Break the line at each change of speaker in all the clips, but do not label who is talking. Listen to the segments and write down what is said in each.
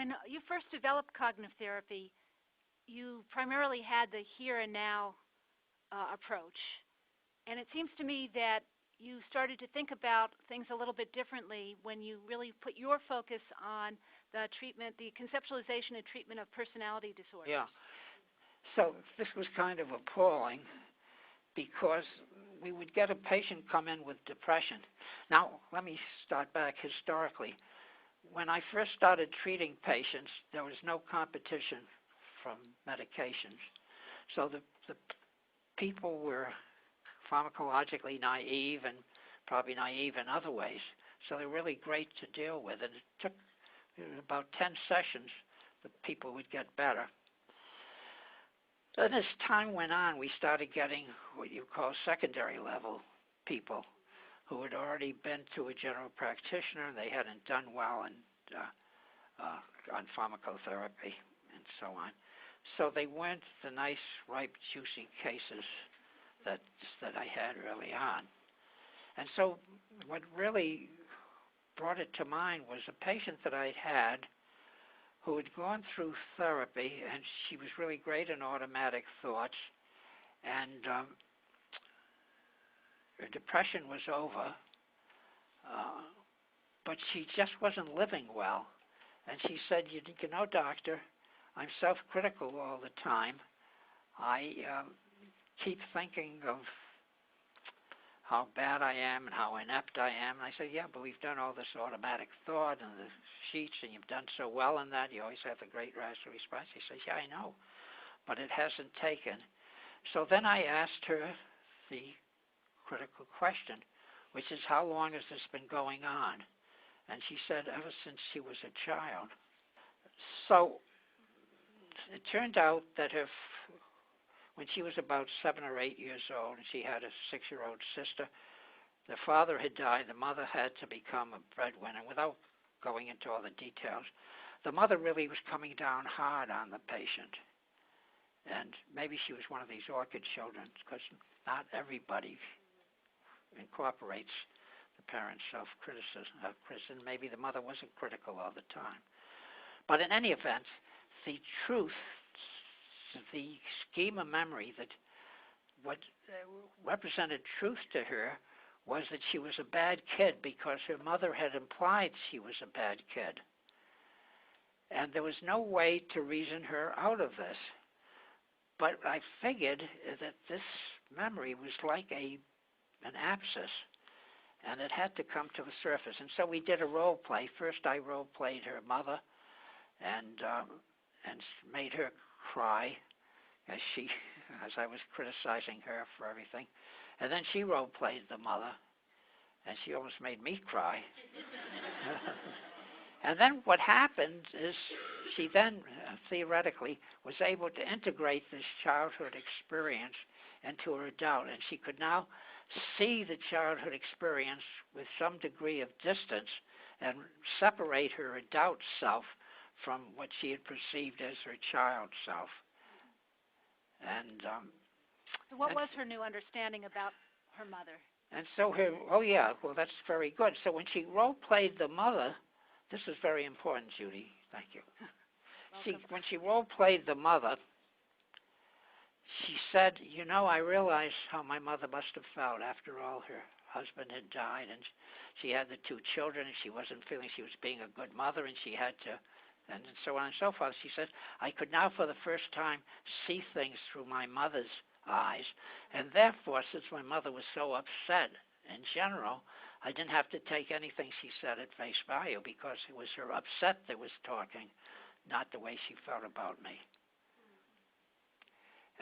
when you first developed cognitive therapy, you primarily had the here and now approach. And it seems to me that you started to think about things a little bit differently when you really put your focus on the treatment, the conceptualization and treatment of personality disorders.
Yeah. So this was kind of appalling because we would get a patient come in with depression. Now, let me start back historically. When I first started treating patients, there was no competition from medications. So the people were pharmacologically naive and probably naive in other ways. So they're really great to deal with. And it took about 10 sessions that people would get better. Then as time went on, we started getting what you call secondary level people who had already been to a general practitioner and they hadn't done well on pharmacotherapy and so on. So they weren't the nice, ripe, juicy cases that I had early on. And so what really brought it to mind was a patient that I'd had who had gone through therapy, and she was really great in automatic thoughts, and her depression was over, but she just wasn't living well. And she said, you know, doctor, I'm self-critical all the time. I keep thinking of how bad I am and how inept I am. And I said, yeah, but we've done all this automatic thought and the sheets, and you've done so well in that. You always have a great rational response. He says, yeah, I know, but it hasn't taken. So then I asked her the critical question, which is, how long has this been going on? And she said, ever since she was a child. So it turned out that when she was about 7 or 8 years old, and she had a 6-year-old sister, the father had died. The mother had to become a breadwinner. Without going into all the details, the mother really was coming down hard on the patient. And maybe she was one of these orchid children, because not everybody incorporates the parent's self-criticism. Maybe the mother wasn't critical all the time. But in any event, the truth, the schema memory that what represented truth to her was that she was a bad kid because her mother had implied she was a bad kid. And there was no way to reason her out of this. But I figured that this memory was like an abscess, and it had to come to the surface. And so we did a role play. First I role played her mother and made her cry as I was criticizing her for everything. And then she role played the mother, and she almost made me cry. And then what happened is she then theoretically was able to integrate this childhood experience into her adult, and she could now see the childhood experience with some degree of distance and separate her adult self from what she had perceived as her child self. And
so what was her new understanding about her mother?
And so that's very good. So when she role-played the mother, this is very important, Judy, thank you. When she role-played the mother, she said, you know, I realized how my mother must have felt after all her husband had died, and she had the 2 children, and she wasn't feeling she was being a good mother, and she had to, and so on and so forth. She said, I could now for the first time see things through my mother's eyes, and therefore, since my mother was so upset in general, I didn't have to take anything she said at face value because it was her upset that was talking, not the way she felt about me.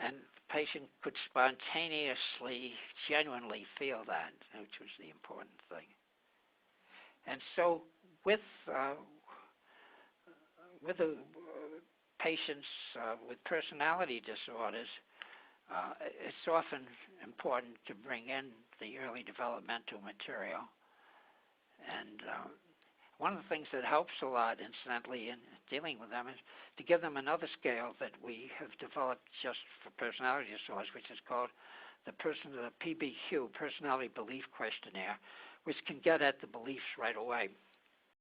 And the patient could spontaneously, genuinely feel that, which was the important thing. And so with the patients with personality disorders, it's often important to bring in the early developmental material. And one of the things that helps a lot, incidentally, in dealing with them is to give them another scale that we have developed just for personality disorders, which is called the PBQ, Personality Belief Questionnaire, which can get at the beliefs right away.